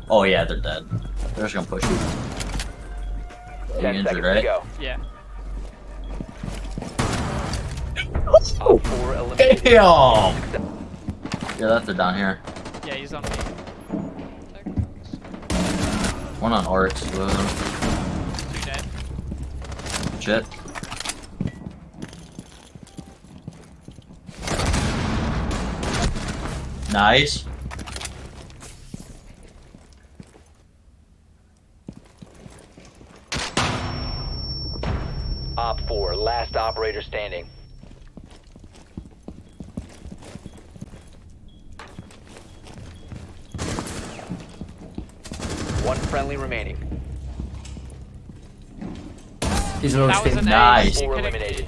Oh yeah, they're dead. They're just gonna push you. You 10 injured, seconds to right? go. Yeah. Op 4 eliminated. Damn! Yeah, that's it down here. Yeah, he's on me. One on Oryx. Two dead. Shit. Nice. Op 4, last operator standing. One friendly remaining. He's low That was speed. an Nice. ace. You 4 could've- eliminated.